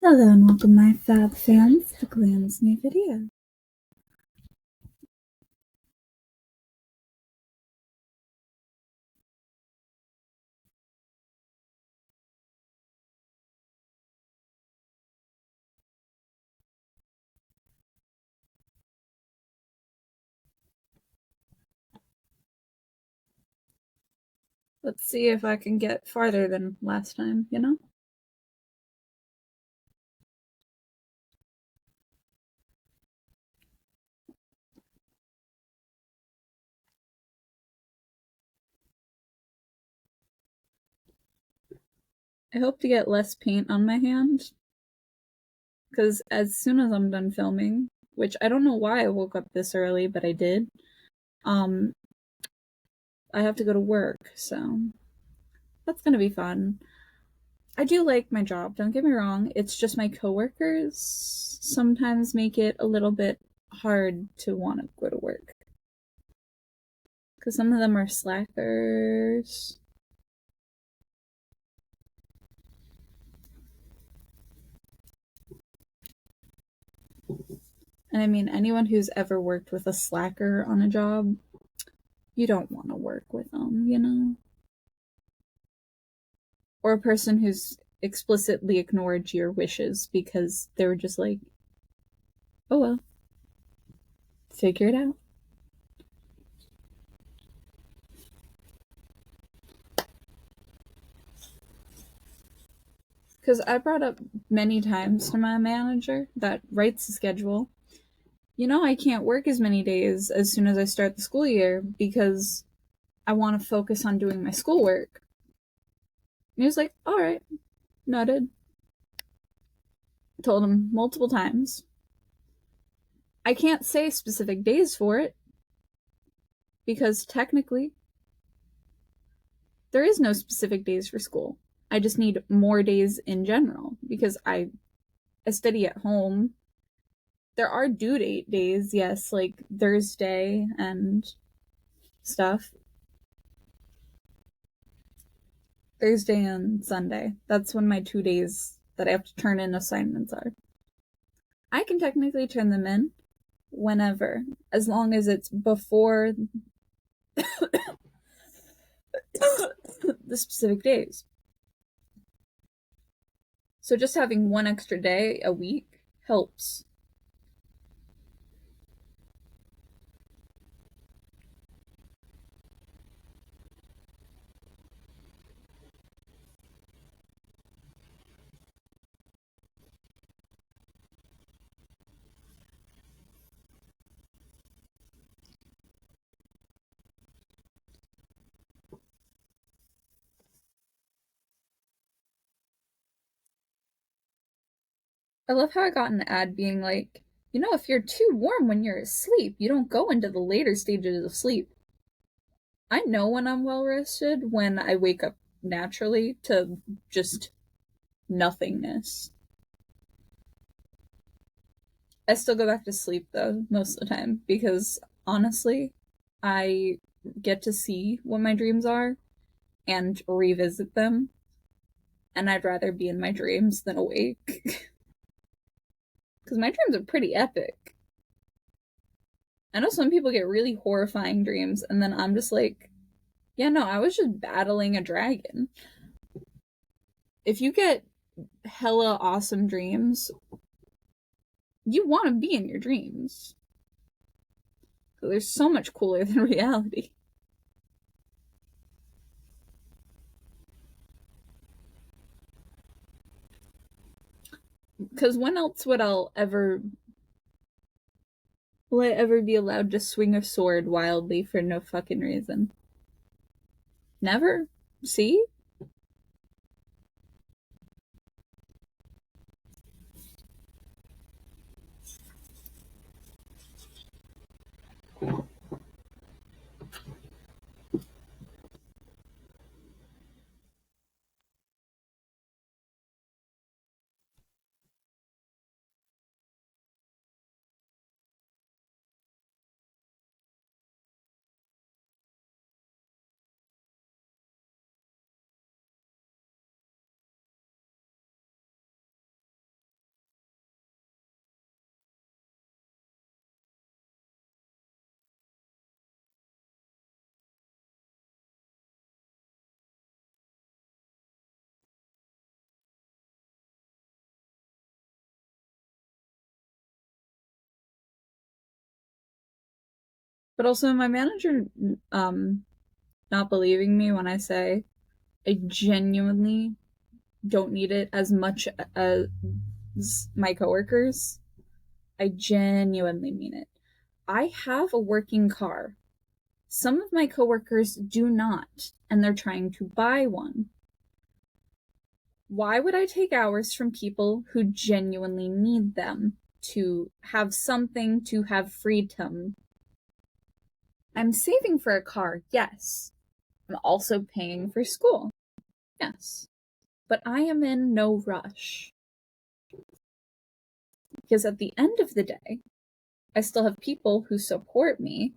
Hello and welcome my fab fans to Glam's new video. Let's see if I can get farther than last time, you know? I hope to get less paint on my hand, because as soon as I'm done filming, which I don't know why I woke up this early, but I did, um, I have to go to work, so that's gonna be fun. I do like my job, don't get me wrong, it's just my coworkers sometimes make it a little bit hard to want to go to work. Because some of them are slackers. And I mean, anyone who's ever worked with a slacker on a job, you don't want to work with them, you know? Or a person who's explicitly ignored your wishes because they were just like, oh well, figure it out. Because I brought up many times to my manager that writes the schedule, I can't work as many days as soon as I start the school year because I want to focus on doing my schoolwork. And he was like, all right, noted. I told him multiple times. I can't say specific days for it because technically there is no specific days for school. I just need more days in general because I study at home. There are due date days, yes, like Thursday and stuff. Thursday and Sunday. That's when my 2 days that I have to turn in assignments are. I can technically turn them in whenever, as long as it's before the specific days. So just having one extra day a week helps. I love how I got an ad being like, if you're too warm when you're asleep, you don't go into the later stages of sleep. I know when I'm well rested when I wake up naturally to just nothingness. I still go back to sleep though, most of the time, because honestly, I get to see what my dreams are and revisit them, and I'd rather be in my dreams than awake. Because my dreams are pretty epic. I know some people get really horrifying dreams, and then I'm just like, yeah, no, I was just battling a dragon. If you get hella awesome dreams, you want to be in your dreams. They're so much cooler than reality. Because when else will I ever be allowed to swing a sword wildly for no fucking reason? Never. See? But also my manager not believing me when I say I genuinely don't need it as much as my coworkers. I genuinely mean it. I have a working car. Some of my coworkers do not, and they're trying to buy one. Why would I take hours from people who genuinely need them to have something, to have freedom? I'm saving for a car, yes. I'm also paying for school, yes. But I am in no rush. Because at the end of the day, I still have people who support me,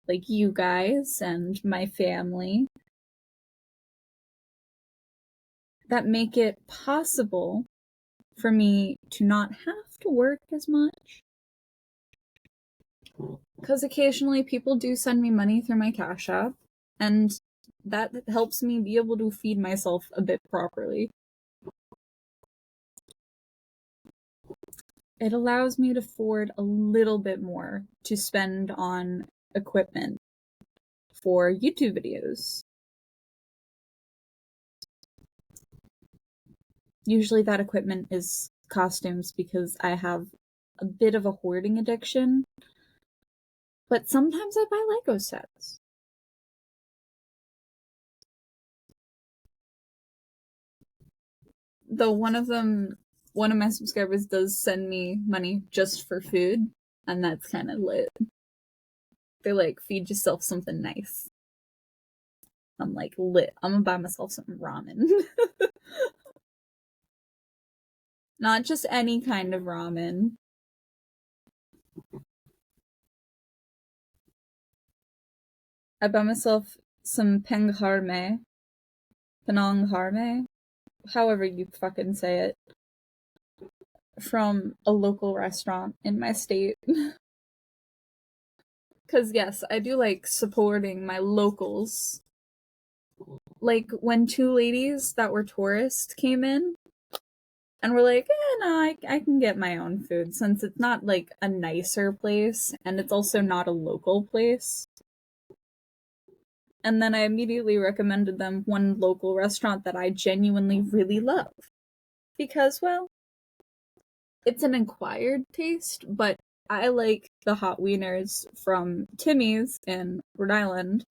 like you guys and my family, that make it possible for me to not have to work as much. Because occasionally people do send me money through my Cash App, and that helps me be able to feed myself a bit properly. It allows me to afford a little bit more to spend on equipment for YouTube videos. Usually that equipment is costumes because I have a bit of a hoarding addiction, but sometimes I buy Lego sets. Though one of my subscribers does send me money just for food, and that's kind of lit. They're like, feed yourself something nice. I'm like, lit. I'm gonna buy myself some ramen. Not just any kind of ramen. I buy myself some Penang harme, however you fucking say it, from a local restaurant in my state. Because, yes, I do like supporting my locals. Like, when two ladies that were tourists came in, and were like, no, I can get my own food, since it's not, like, a nicer place, and it's also not a local place. And then I immediately recommended them one local restaurant that I genuinely really love. Because, well, it's an acquired taste, but I like the hot wieners from Timmy's in Rhode Island,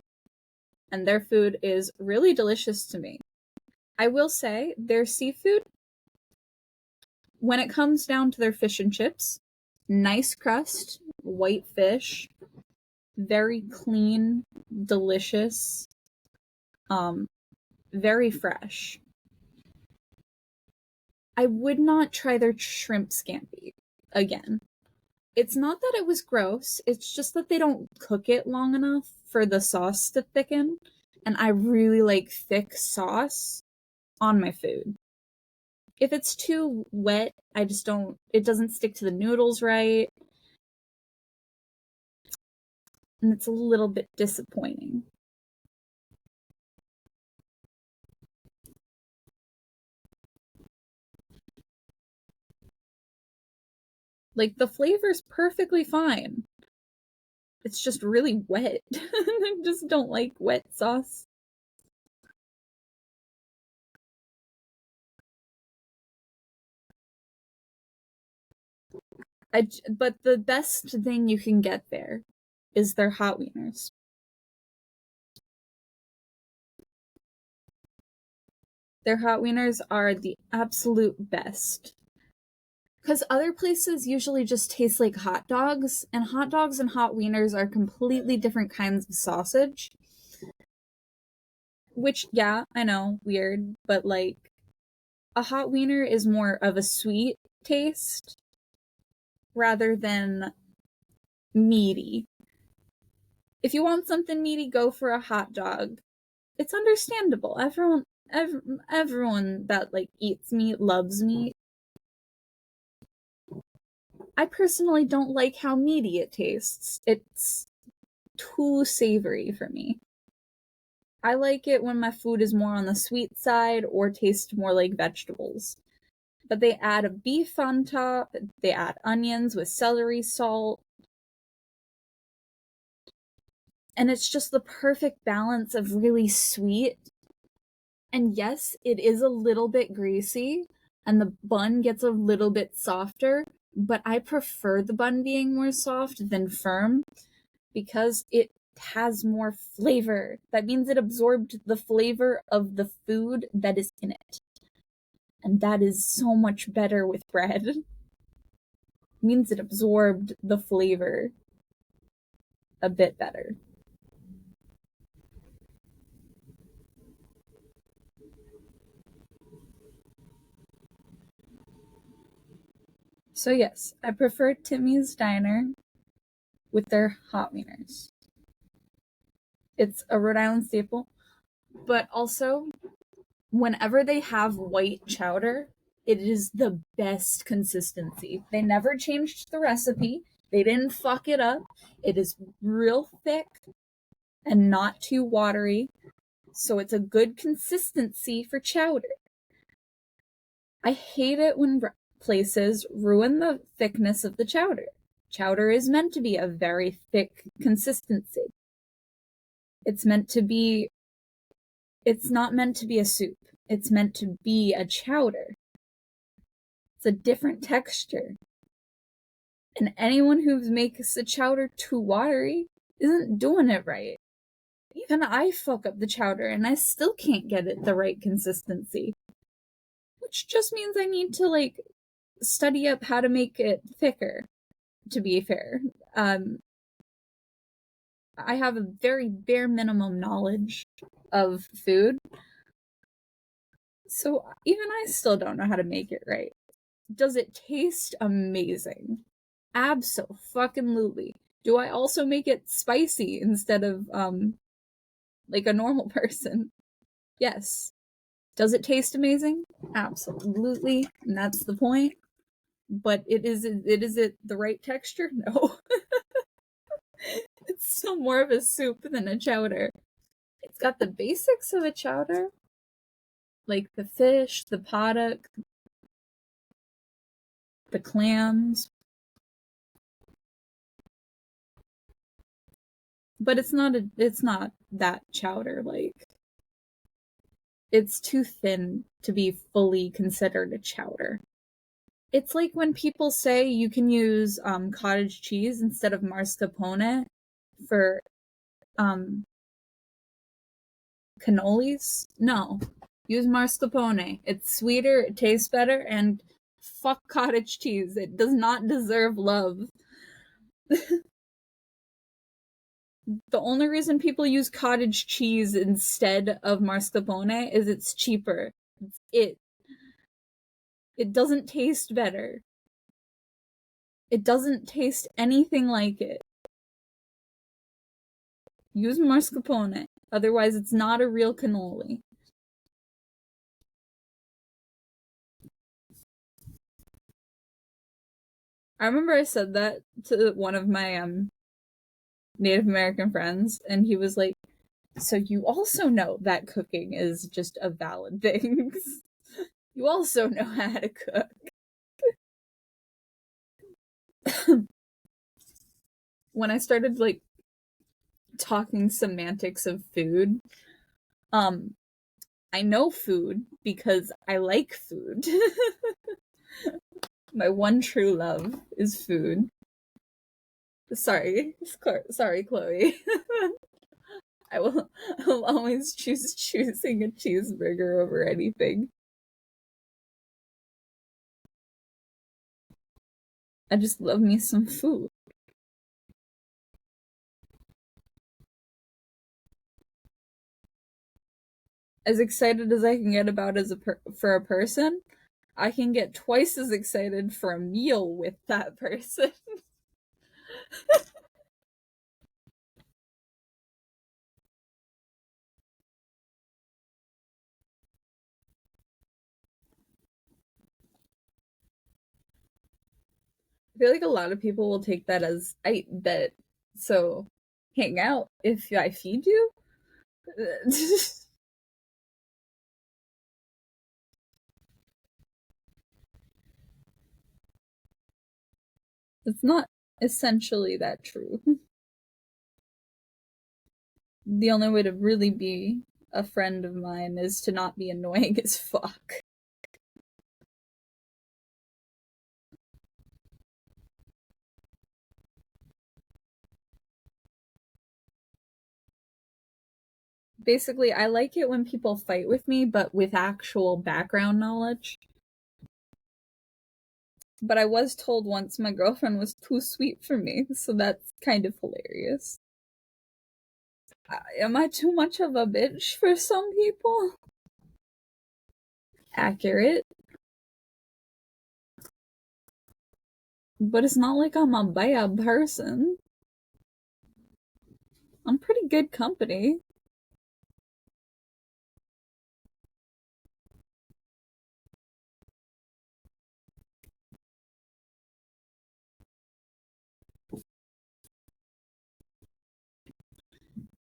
and their food is really delicious to me. I will say, their seafood, when it comes down to their fish and chips, nice crust, white fish, very clean, delicious, very fresh. I would not try their shrimp scampi again. It's not that it was gross, it's just that they don't cook it long enough for the sauce to thicken, and I really like thick sauce on my food. If it's too wet, it doesn't stick to the noodles right, and it's a little bit disappointing. Like, the flavor's perfectly fine. It's just really wet. I just don't like wet sauce. But the best thing you can get there is their hot wieners. Their hot wieners are the absolute best. Because other places usually just taste like hot dogs, and hot dogs and hot wieners are completely different kinds of sausage. Which, yeah, I know, weird, but like, a hot wiener is more of a sweet taste rather than meaty. If you want something meaty, go for a hot dog. It's understandable. Everyone that like eats meat loves meat. I personally don't like how meaty it tastes. It's too savory for me. I like it when my food is more on the sweet side or tastes more like vegetables. But they add a beef on top, they add onions with celery salt. And it's just the perfect balance of really sweet. And yes, it is a little bit greasy, and the bun gets a little bit softer, but I prefer the bun being more soft than firm because it has more flavor. That means it absorbed the flavor of the food that is in it. And that is so much better with bread. It means it absorbed the flavor a bit better. So yes, I prefer Timmy's Diner with their hot wieners. It's a Rhode Island staple, but also whenever they have white chowder, it is the best consistency. They never changed the recipe. They didn't fuck it up. It is real thick and not too watery, so it's a good consistency for chowder. I hate it when places ruin the thickness of the chowder. Chowder is meant to be a very thick consistency. It's meant to be, it's not meant to be a soup. It's meant to be a chowder. It's a different texture. And anyone who makes a chowder too watery isn't doing it right. Even I fuck up the chowder and I still can't get it the right consistency. Which just means I need to, like, study up how to make it thicker, to be fair. I have a very bare minimum knowledge of food, so even I still don't know how to make it right. Does it taste amazing? Abso-fucking-lutely. Do I also make it spicy instead of, like a normal person? Yes. Does it taste amazing? Absolutely, and that's the point. But is it the right texture? No. It's still more of a soup than a chowder. It's got the basics of a chowder, like the fish, the haddock, the clams, but it's not that chowder like. It's too thin to be fully considered a chowder. It's like when people say you can use cottage cheese instead of mascarpone for cannolis. No, use mascarpone. It's sweeter, it tastes better, and fuck cottage cheese. It does not deserve love. The only reason people use cottage cheese instead of mascarpone is it's cheaper. It it doesn't taste better. It doesn't taste anything like it. Use mascarpone. Otherwise, it's not a real cannoli. I remember I said that to one of my Native American friends, and he was like, "So you also know that cooking is just a valid thing. You also know how to cook." When I started, like, talking semantics of food, I know food because I like food. My one true love is food. Sorry, Chloe. I'll always choosing a cheeseburger over anything. I just love me some food. As excited as I can get about for a person, I can get twice as excited for a meal with that person. I feel like a lot of people will take that as I bet. So, hang out if I feed you. It's not essentially that true. The only way to really be a friend of mine is to not be annoying as fuck. Basically, I like it when people fight with me, but with actual background knowledge. But I was told once my girlfriend was too sweet for me, so that's kind of hilarious. Am I too much of a bitch for some people? Accurate. But it's not like I'm a bad person. I'm pretty good company.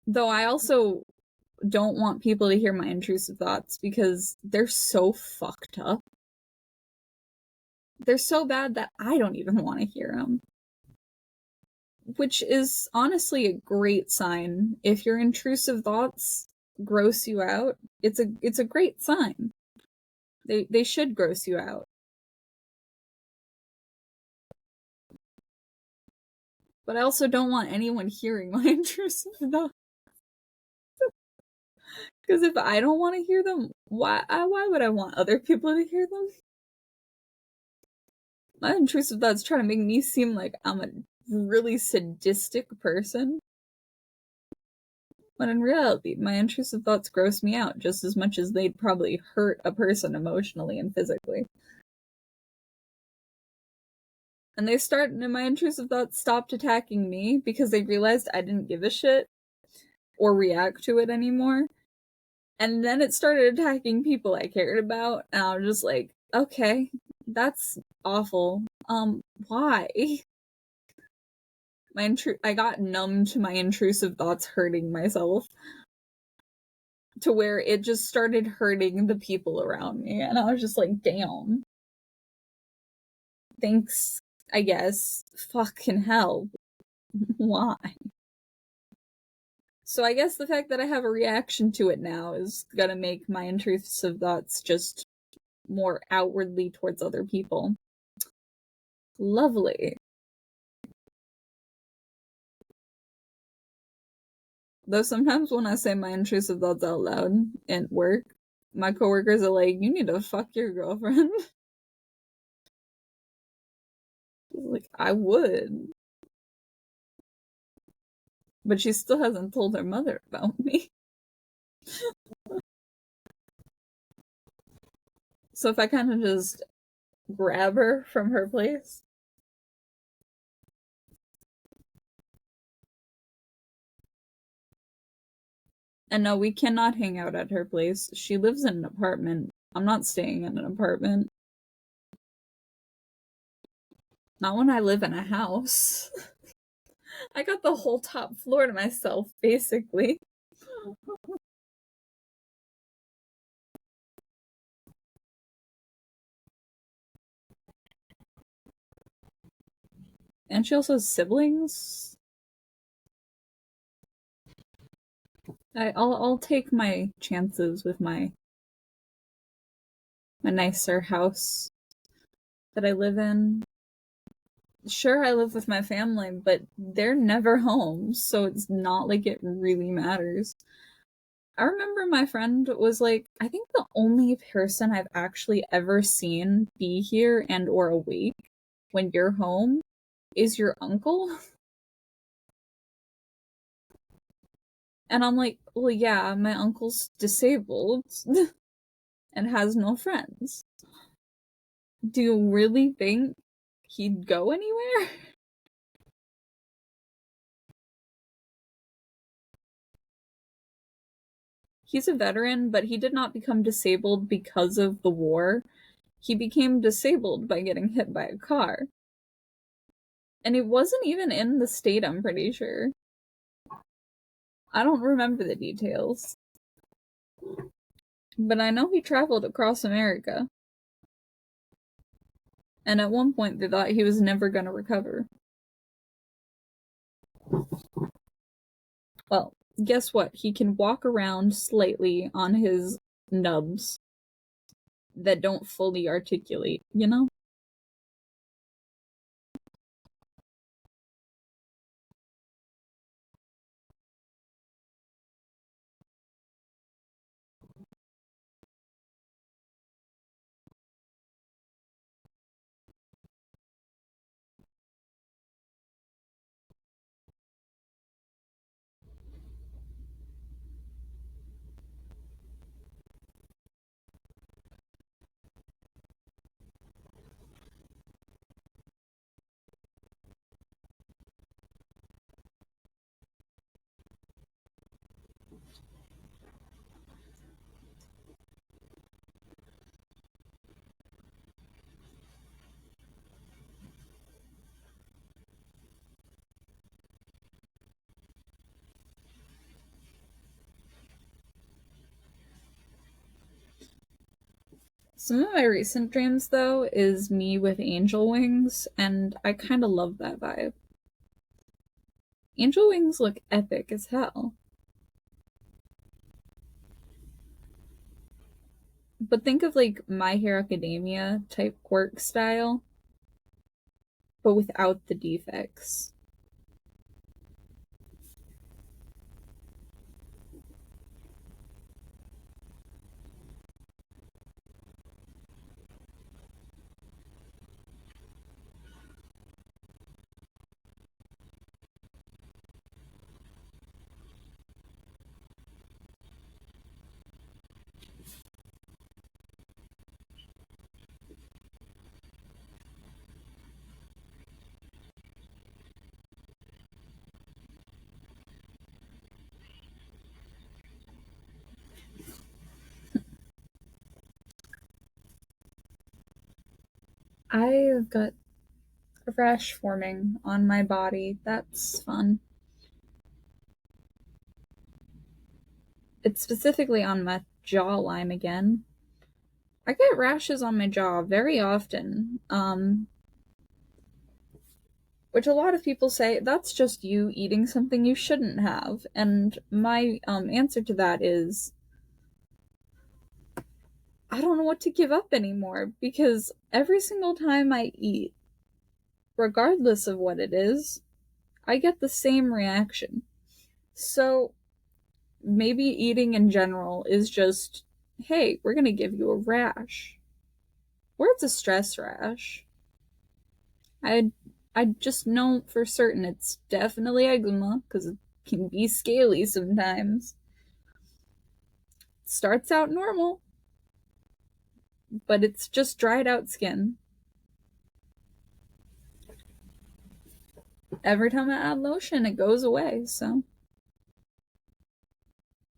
Though I also don't want people to hear my intrusive thoughts because they're so fucked up. They're so bad that I don't even want to hear them. Which is honestly a great sign. If your intrusive thoughts gross you out, it's a great sign. They should gross you out. But I also don't want anyone hearing my intrusive thoughts. Because if I don't want to hear them, why would I want other people to hear them? My intrusive thoughts try to make me seem like I'm a really sadistic person. When in reality, my intrusive thoughts gross me out just as much as they'd probably hurt a person emotionally and physically. And my intrusive thoughts stopped attacking me because they realized I didn't give a shit or react to it anymore. And then it started attacking people I cared about, and I was just like, okay, that's awful. Why? I got numb to my intrusive thoughts hurting myself to where it just started hurting the people around me, and I was just like, damn. Thanks, I guess. Fucking hell. Why? So I guess the fact that I have a reaction to it now is gonna make my intrusive thoughts just more outwardly towards other people. Lovely. Though sometimes when I say my intrusive thoughts out loud at work, my coworkers are like, you need to fuck your girlfriend. Like, I would. But she still hasn't told her mother about me. So if I kind of just grab her from her place. And no, we cannot hang out at her place. She lives in an apartment. I'm not staying in an apartment. Not when I live in a house. I got the whole top floor to myself, basically. And she also has siblings. I'll take my chances with my nicer house that I live in. Sure, I live with my family, but they're never home, so it's not like it really matters. I remember my friend was like, I think the only person I've actually ever seen be here and or awake when you're home is your uncle. And I'm like, well, yeah, my uncle's disabled and has no friends. Do you really think he'd go anywhere? He's a veteran, but he did not become disabled because of the war. He became disabled by getting hit by a car. And it wasn't even in the state, I'm pretty sure. I don't remember the details. But I know he traveled across America. And at one point they thought he was never gonna recover. Well, guess what? He can walk around slightly on his nubs that don't fully articulate, you know? Some of my recent dreams, though, is me with angel wings, and I kind of love that vibe. Angel wings look epic as hell. But think of like My Hero Academia type quirk style, but without the defects. I've got a rash forming on my body. That's fun. It's specifically on my jawline again. I get rashes on my jaw very often, which a lot of people say that's just you eating something you shouldn't have. And my answer to that is I don't know what to give up anymore because every single time I eat, regardless of what it is, I get the same reaction. So maybe eating in general is just, hey, we're going to give you a rash. Or it's a stress rash. I I just know for certain it's definitely eczema because it can be scaly sometimes. It starts out normal, but it's just dried out skin. Every time I add lotion, it goes away, so.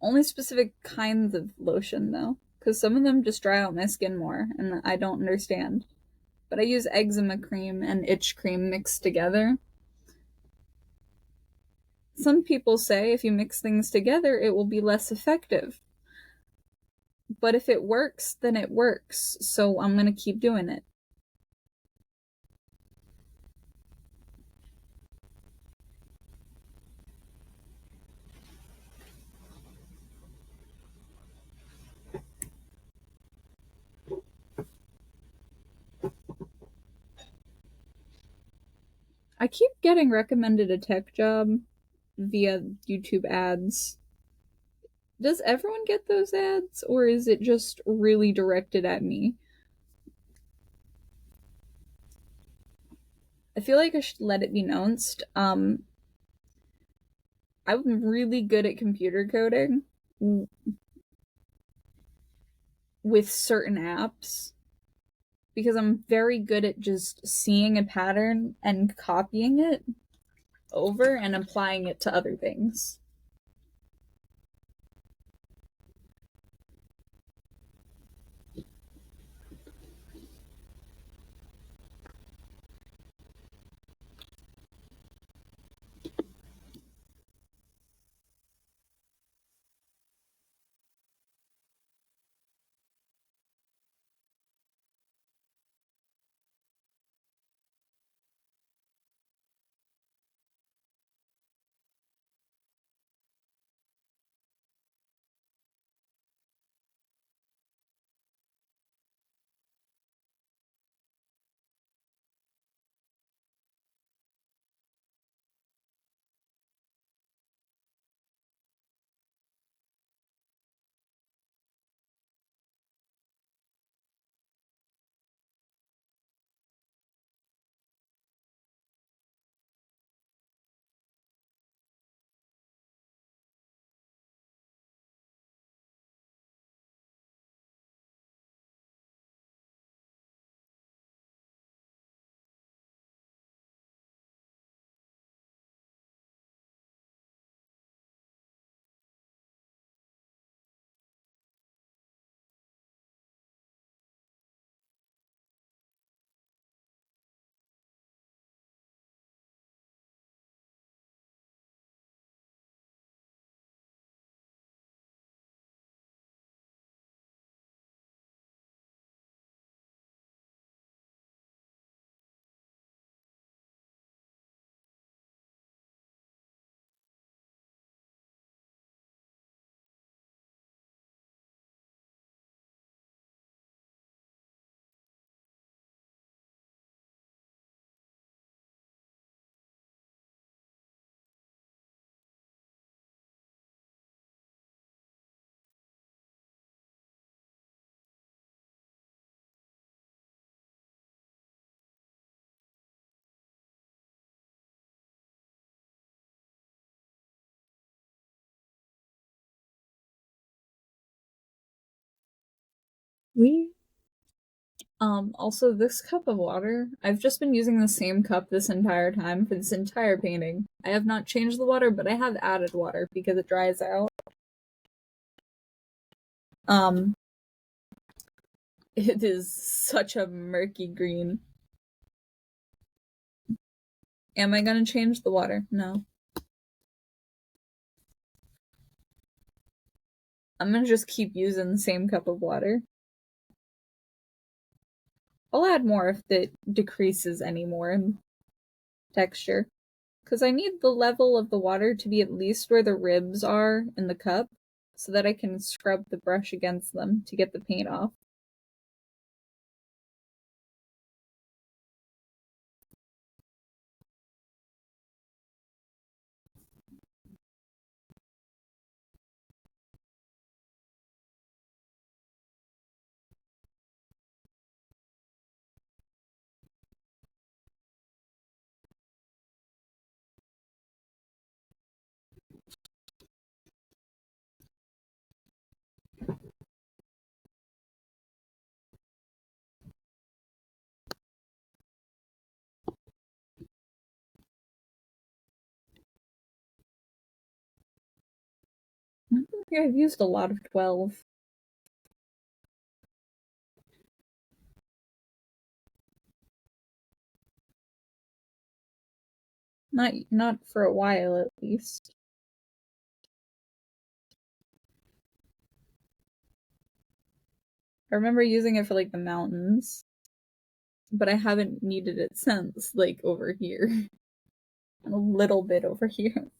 Only specific kinds of lotion, though, because some of them just dry out my skin more, and I don't understand. But I use eczema cream and itch cream mixed together. Some people say if you mix things together, it will be less effective. But if it works, then it works, so I'm gonna keep doing it. I keep getting recommended a tech job via YouTube ads. Does everyone get those ads, or is it just really directed at me? I feel like I should let it be known. I'm really good at computer coding with certain apps because I'm very good at just seeing a pattern and copying it over and applying it to other things. We Also, this cup of water, I've just been using the same cup this entire time for this entire painting. I have not changed the water, but I have added water because it dries out. Um, it is such a murky green. Am I gonna change the water? No. I'm gonna just keep using the same cup of water. I'll add more if it decreases any more in texture. Because I need the level of the water to be at least where the ribs are in the cup so that I can scrub the brush against them to get the paint off. I think I've used a lot of 12. Not for a while at least. I remember using it for like the mountains, but I haven't needed it since, like over here. A little bit over here.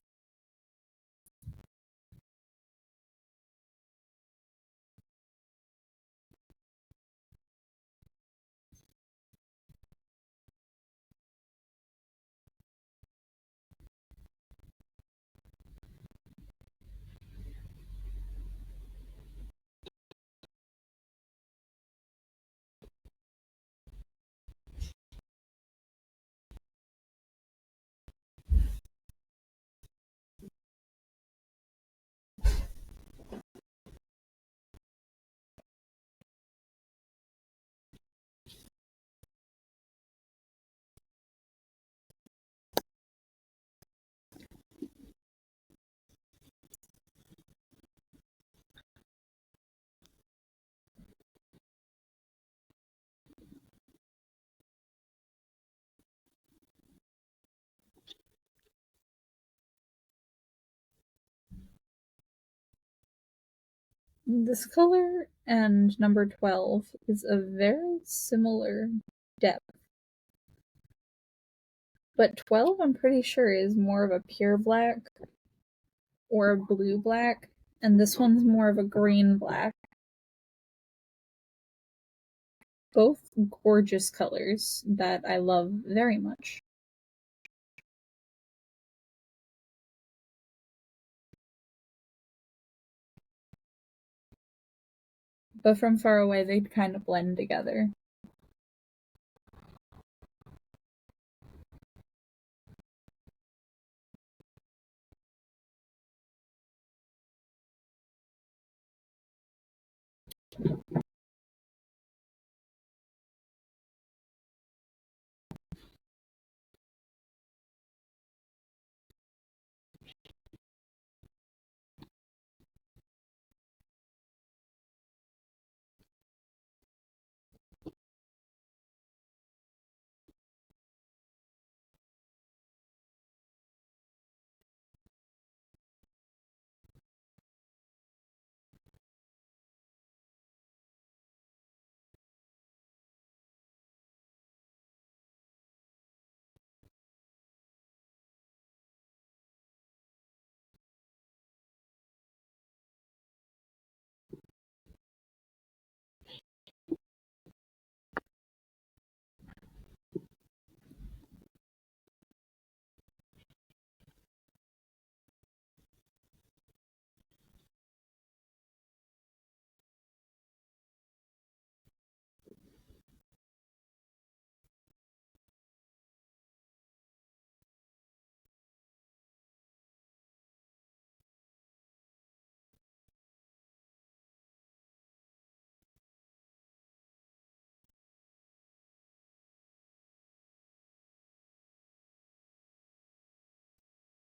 This color and number 12 is a very similar depth. But 12, I'm pretty sure, is more of a pure black or a blue black, and this one's more of a green black. Both gorgeous colors that I love very much. But from far away, they kind of blend together.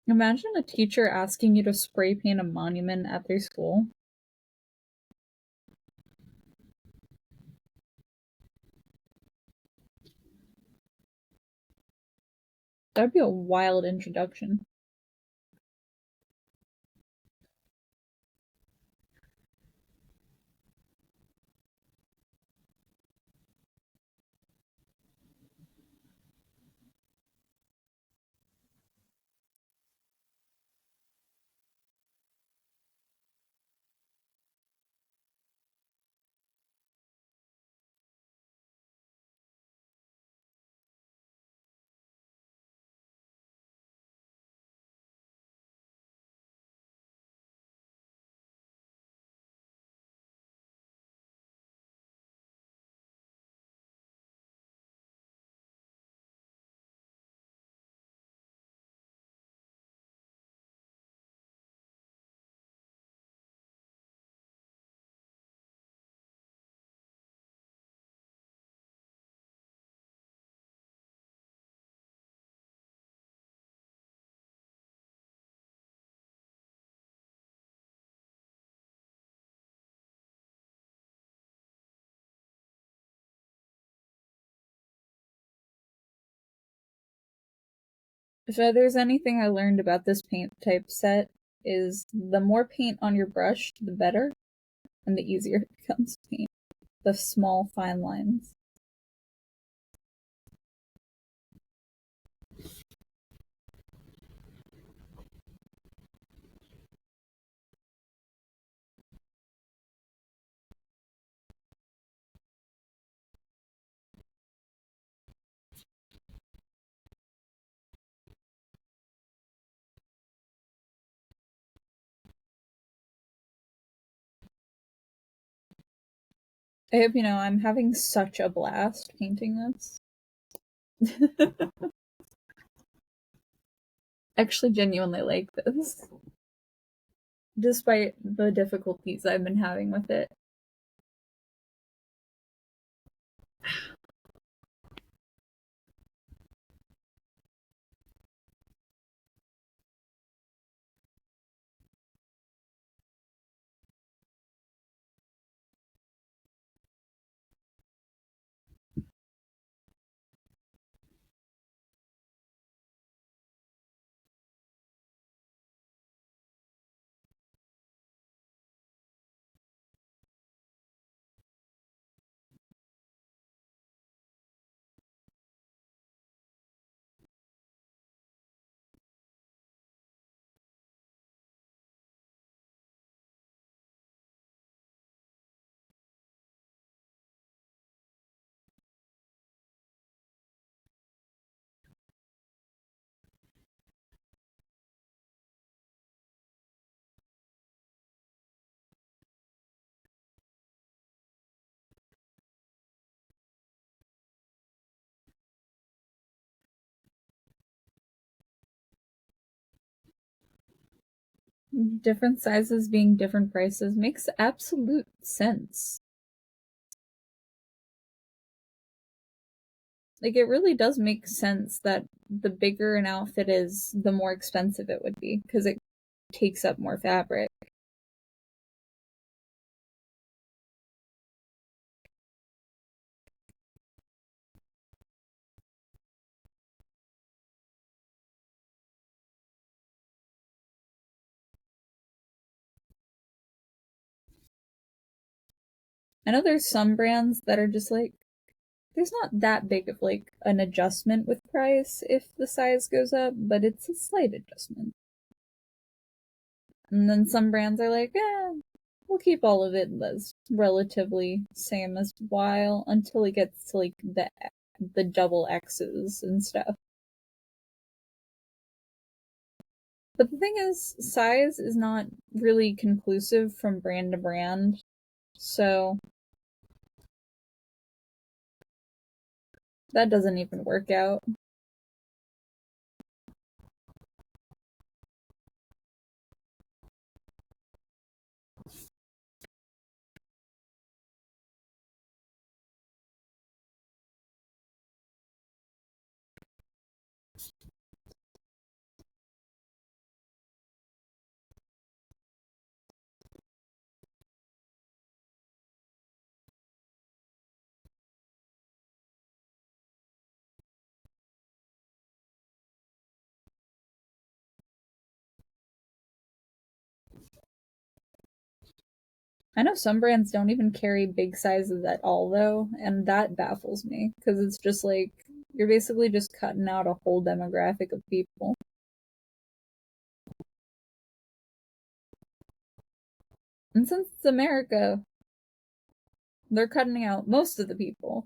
Imagine a teacher asking you to spray paint a monument at their school. That'd be a wild introduction. If there's anything I learned about this paint type set, is the more paint on your brush, the better, and the easier it becomes to paint. The small, fine lines. I hope you know I'm having such a blast painting this. Actually, genuinely like this, despite the difficulties I've been having with it. Different sizes being different prices makes absolute sense. Like, it really does make sense that the bigger an outfit is, the more expensive it would be, because it takes up more fabric. I know there's some brands that are just like, there's not that big of like an adjustment with price if the size goes up, but it's a slight adjustment. And then some brands are like, we'll keep all of it as relatively same as while until it gets to like the double X's and stuff. But the thing is, size is not really conclusive from brand to brand. So that doesn't even work out. I know some brands don't even carry big sizes at all, though, and that baffles me because it's just like you're basically just cutting out a whole demographic of people. And since it's America, they're cutting out most of the people.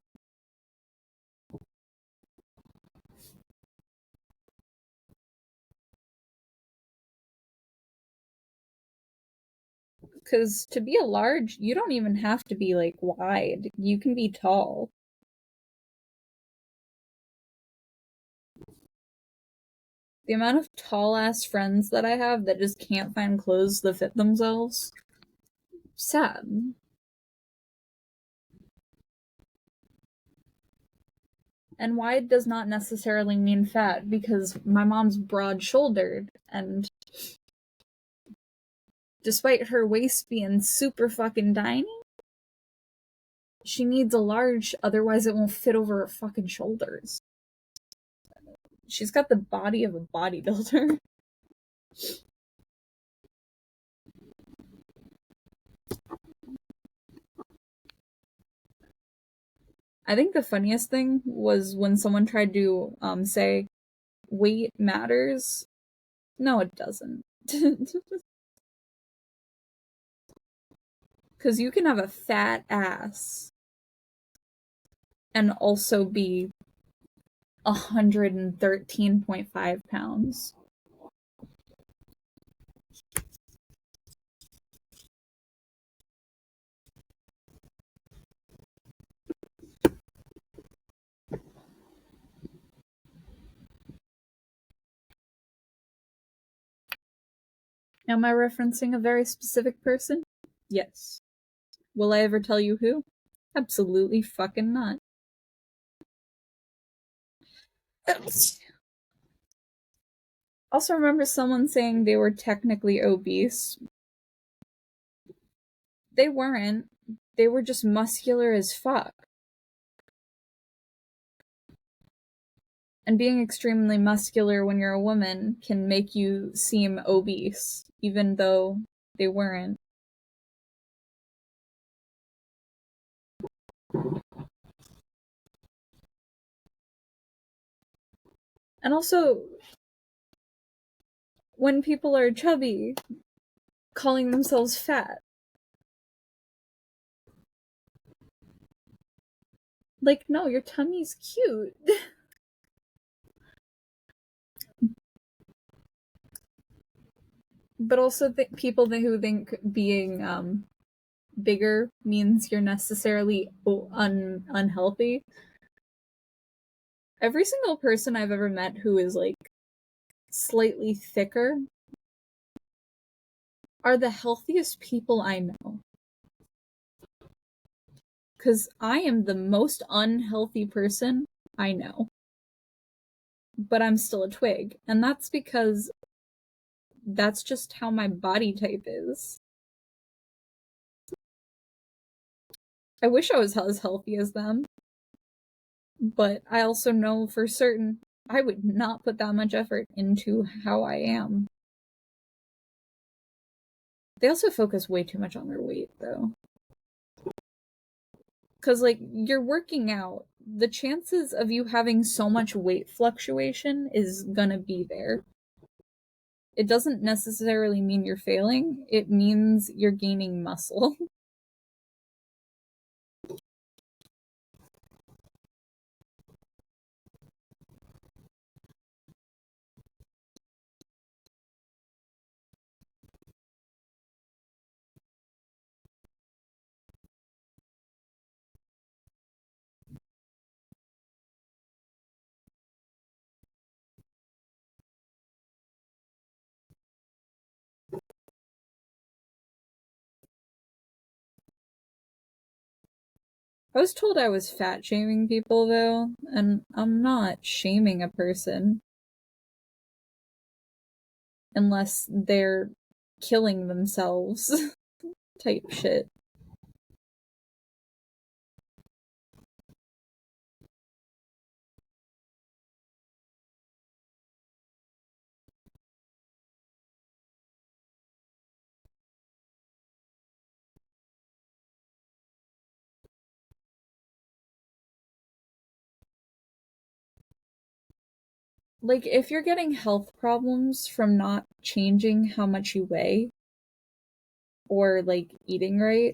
Because to be a large, you don't even have to be like wide, you can be tall. The amount of tall ass friends that I have that just can't find clothes that fit themselves, sad. And wide does not necessarily mean fat because my mom's broad shouldered, and despite her waist being super fucking tiny, she needs a large, otherwise it won't fit over her fucking shoulders. She's got the body of a bodybuilder. I think the funniest thing was when someone tried to say weight matters. No, it doesn't. Because you can have a fat ass and also be 113.5 pounds. Am I referencing a very specific person? Yes. Will I ever tell you who? Absolutely fucking not. Also remember someone saying they were technically obese. They weren't. They were just muscular as fuck. And being extremely muscular when you're a woman can make you seem obese, even though they weren't. And also, when people are chubby, calling themselves fat. Like, no, your tummy's cute. But also, people who think being bigger means you're necessarily unhealthy. Every single person I've ever met who is like slightly thicker are the healthiest people I know. Because I am the most unhealthy person I know. But I'm still a twig. And that's because that's just how my body type is. I wish I was as healthy as them. But I also know for certain I would not put that much effort into how I am. They also focus way too much on their weight, though. Because, like, you're working out, the chances of you having so much weight fluctuation is gonna be there. It doesn't necessarily mean you're failing, it means you're gaining muscle. I was told I was fat shaming people, though, and I'm not shaming a person unless they're killing themselves type shit. like if you're getting health problems from not changing how much you weigh or like eating right,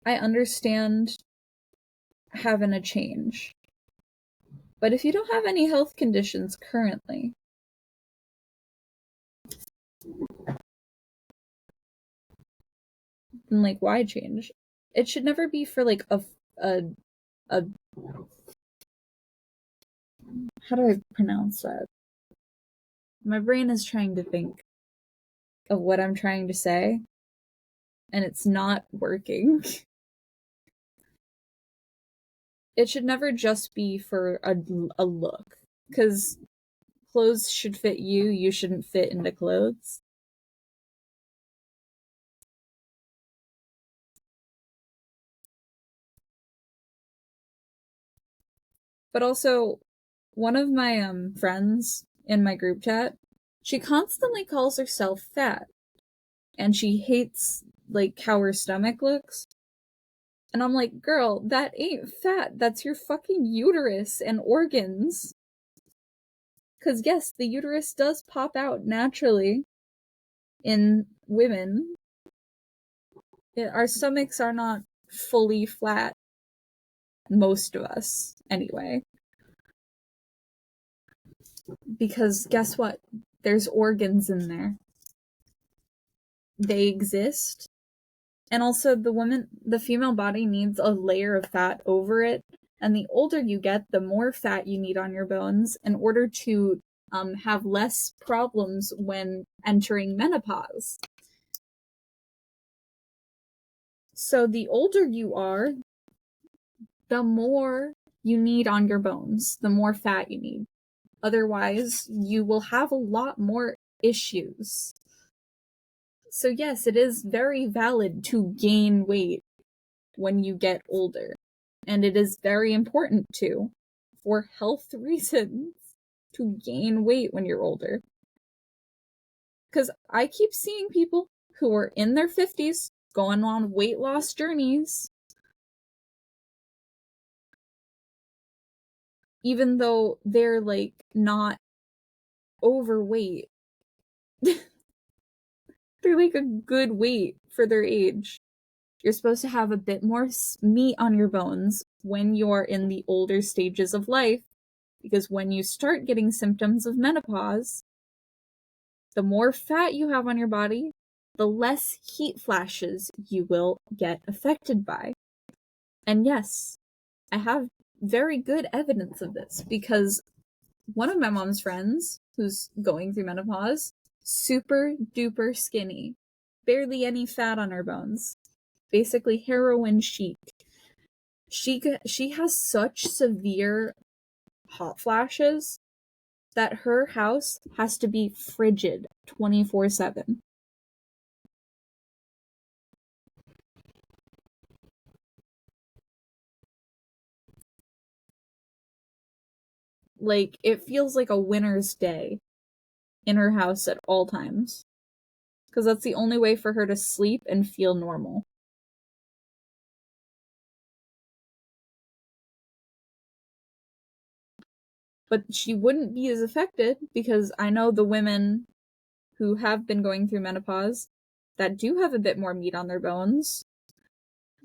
I understand having a change. But if you don't have any health conditions currently, then like why change? It should never be for like a how do I pronounce that? My brain is trying to think of what I'm trying to say, and it's not working. It should never just be for a look, because clothes should fit you, you shouldn't fit into clothes. But also, one of my friends in my group chat, she constantly calls herself fat, and she hates like how her stomach looks. And I'm like, girl, that ain't fat. That's your fucking uterus and organs. Because yes, the uterus does pop out naturally in women. Our stomachs are not fully flat, most of us, anyway. Because guess what? There's organs in there. They exist. And also the female body needs a layer of fat over it. And the older you get, the more fat you need on your bones in order to have less problems when entering menopause. So the older you are, the more you need on your bones, the more fat you need. Otherwise, you will have a lot more issues. So yes, it is very valid to gain weight when you get older. And it is very important to, for health reasons, to gain weight when you're older. Because I keep seeing people who are in their 50s going on weight loss journeys, even though they're like not overweight. They're like a good weight for their age. You're supposed to have a bit more meat on your bones when you're in the older stages of life, because when you start getting symptoms of menopause, the more fat you have on your body, the less heat flashes you will get affected by. And yes, I have very good evidence of this, because one of my mom's friends who's going through menopause, super duper skinny, barely any fat on her bones, basically heroin chic. She has such severe hot flashes that her house has to be frigid 24/7. Like, it feels like a winter's day in her house at all times. Because that's the only way for her to sleep and feel normal. But she wouldn't be as affected, because I know the women who have been going through menopause that do have a bit more meat on their bones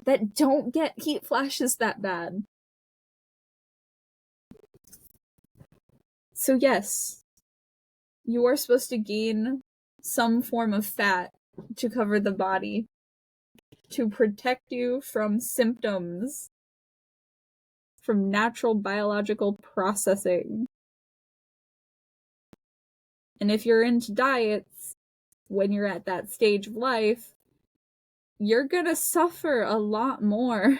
that don't get heat flashes that bad. So yes, you are supposed to gain some form of fat to cover the body to protect you from symptoms, from natural biological processing. And if you're into diets, when you're at that stage of life, you're gonna suffer a lot more.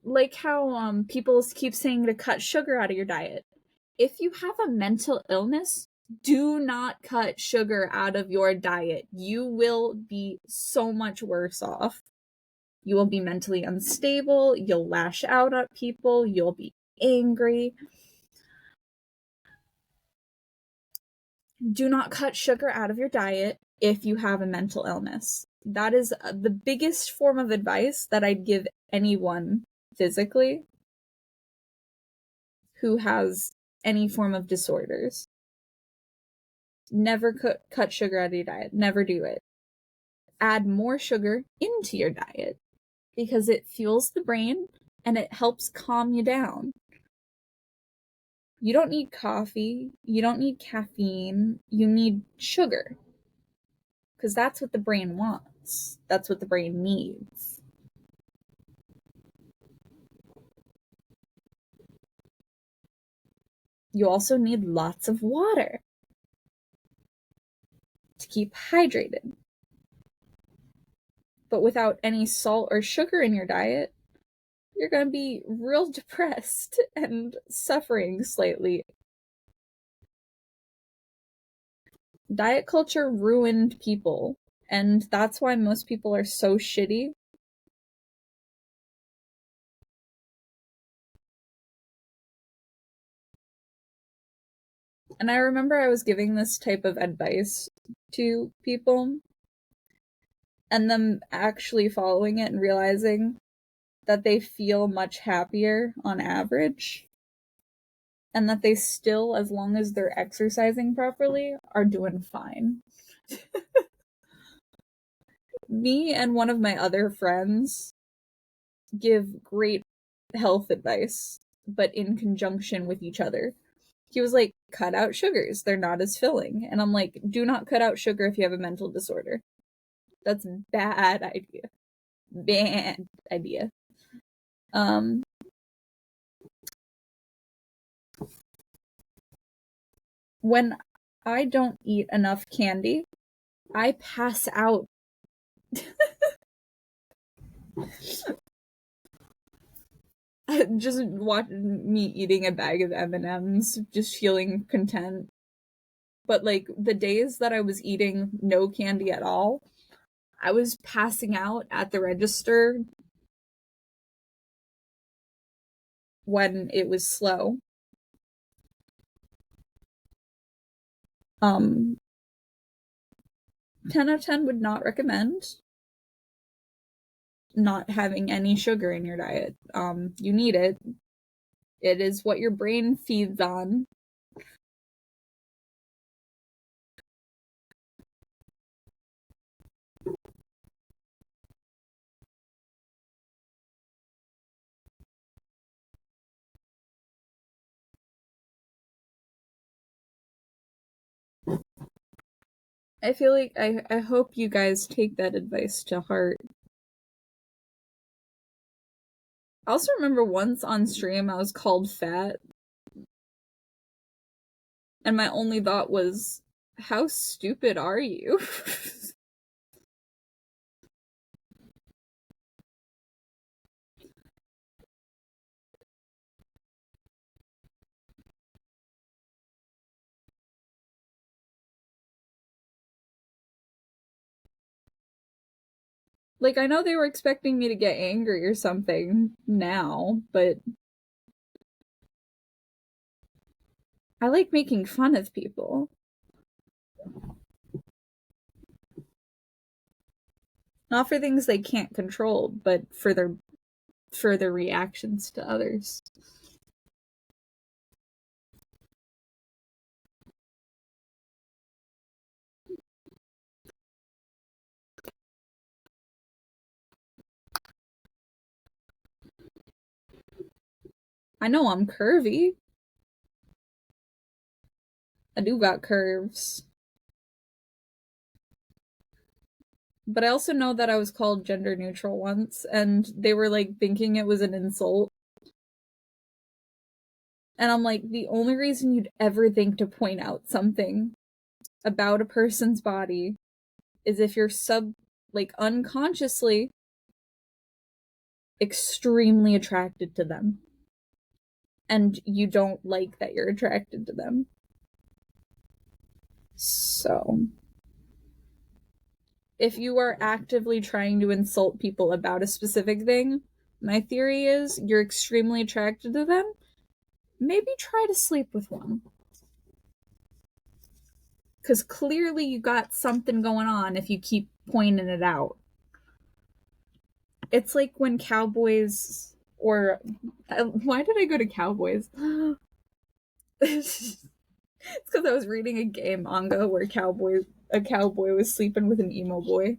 Like how people keep saying to cut sugar out of your diet. If you have a mental illness, do not cut sugar out of your diet. You will be so much worse off. You will be mentally unstable, you'll lash out at people, you'll be angry. Do not cut sugar out of your diet if you have a mental illness. That is the biggest form of advice that I'd give anyone physically who has any form of disorders. Never cut sugar out of your diet. Never do it. Add more sugar into your diet because it fuels the brain and it helps calm you down. You don't need coffee. You don't need caffeine. You need sugar because that's what the brain wants. That's what the brain needs. You also need lots of water to keep hydrated. But without any salt or sugar in your diet, you're going to be real depressed and suffering slightly. Diet culture ruined people, and that's why most people are so shitty. And I remember I was giving this type of advice to people, and them actually following it and realizing that they feel much happier on average, and that they still, as long as they're exercising properly, are doing fine. Me and one of my other friends give great health advice, but in conjunction with each other. He was like, cut out sugars. They're not as filling. And I'm like, do not cut out sugar if you have a mental disorder. That's a bad idea. Bad idea. When I don't eat enough candy, I pass out. Just watching me eating a bag of M&Ms, just feeling content. But like the days that I was eating no candy at all, I was passing out at the register when it was slow. 10 out of 10 would not recommend not having any sugar in your diet. You need it. It is what your brain feeds on. I feel like I hope you guys take that advice to heart. I also remember once on stream I was called fat, and my only thought was, how stupid are you? Like, I know they were expecting me to get angry or something now, but I like making fun of people. Not for things they can't control, but for their reactions to others. I know I'm curvy. I do got curves. But I also know that I was called gender neutral once, and they were like thinking it was an insult. And I'm like, the only reason you'd ever think to point out something about a person's body is if you're unconsciously extremely attracted to them. And you don't like that you're attracted to them. So, if you are actively trying to insult people about a specific thing, my theory is you're extremely attracted to them. Maybe try to sleep with one. Because clearly you got something going on if you keep pointing it out. It's like when cowboys or why did I go to cowboys? It's because I was reading a gay manga where a cowboy was sleeping with an emo boy.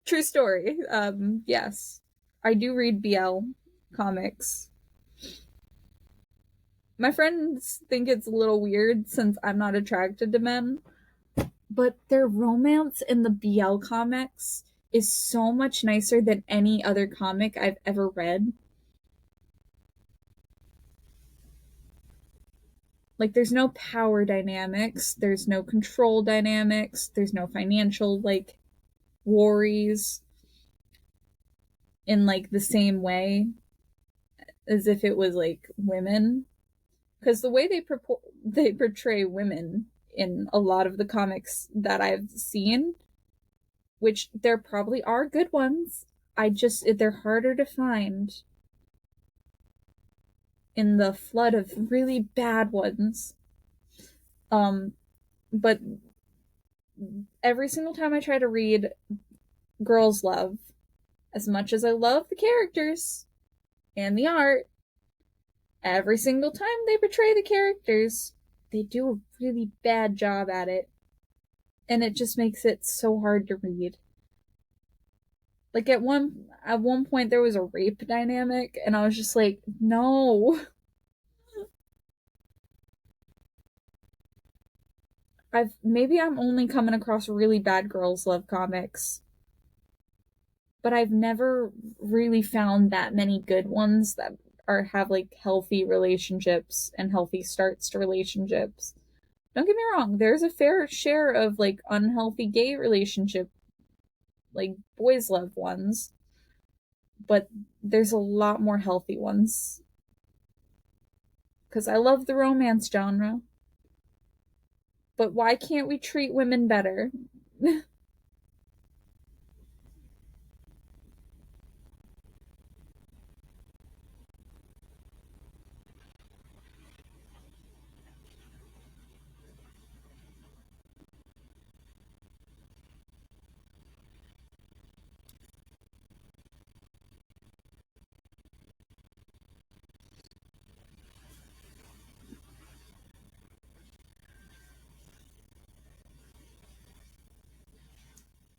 True story. Yes, I do read BL comics. My friends think it's a little weird since I'm not attracted to men, but their romance in the BL comics is so much nicer than any other comic I've ever read. Like, there's no power dynamics, there's no control dynamics, there's no financial, like, worries in, like, the same way as if it was, like, women. Because the way they portray women in a lot of the comics that I've seen, which there probably are good ones, they're harder to find in the flood of really bad ones. Um, but every single time I try to read Girls Love, as much as I love the characters and the art, every single time they portray the characters, they do a really bad job at it. And it just makes it so hard to read. Like at one point there was a rape dynamic and I was just like, no. Maybe I'm only coming across really bad girls love comics, but I've never really found that many good ones that have like healthy relationships and healthy starts to relationships. Don't get me wrong, there's a fair share of like unhealthy gay relationship, like boys love ones, but there's a lot more healthy ones because I love the romance genre. But why can't we treat women better?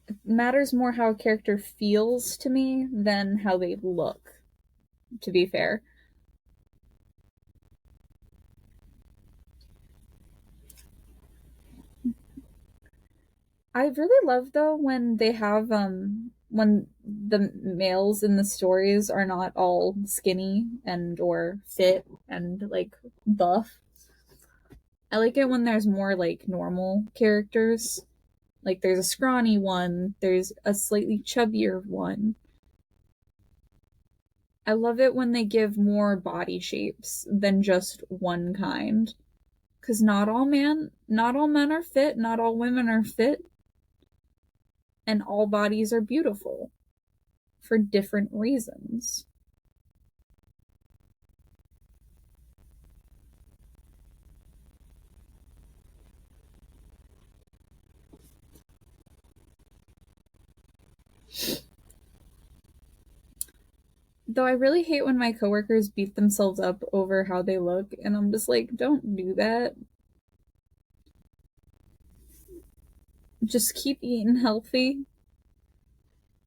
It matters more how a character feels to me than how they look, to be fair. I really love though when they have when the males in the stories are not all skinny and or fit and like buff. I like it when there's more like normal characters. Like there's a scrawny one, there's a slightly chubbier one. I love it when they give more body shapes than just one kind. Cause not all men are fit, not all women are fit, and all bodies are beautiful for different reasons. Though I really hate when my coworkers beat themselves up over how they look, and I'm just like, don't do that. Just keep eating healthy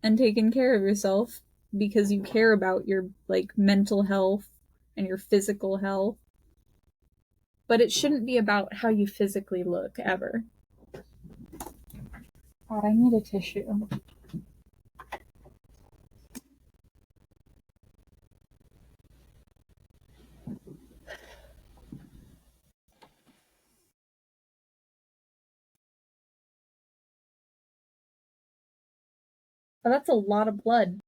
and taking care of yourself because you care about your like mental health and your physical health. But it shouldn't be about how you physically look ever. God, I need a tissue. Oh, that's a lot of blood.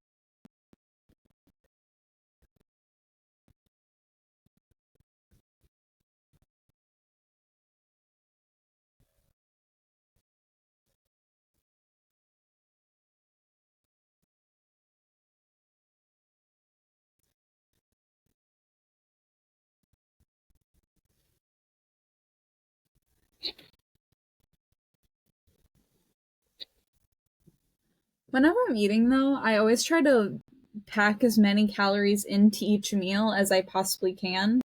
Whenever I'm eating, though, I always try to pack as many calories into each meal as I possibly can.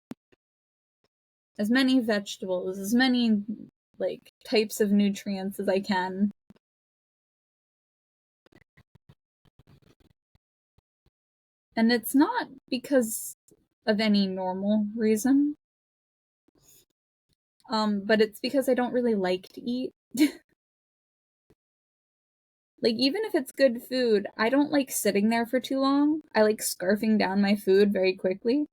As many vegetables, as many like types of nutrients as I can. And it's not because of any normal reason. But it's because I don't really like to eat. Like, even if it's good food, I don't like sitting there for too long. I like scarfing down my food very quickly.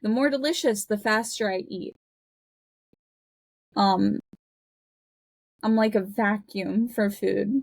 The more delicious, the faster I eat. Um, I'm like a vacuum for food.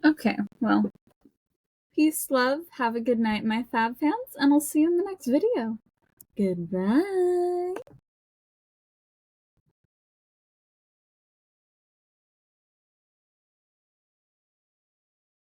Okay, well, peace, love, have a good night, my fab fans, and I'll see you in the next video. Goodbye.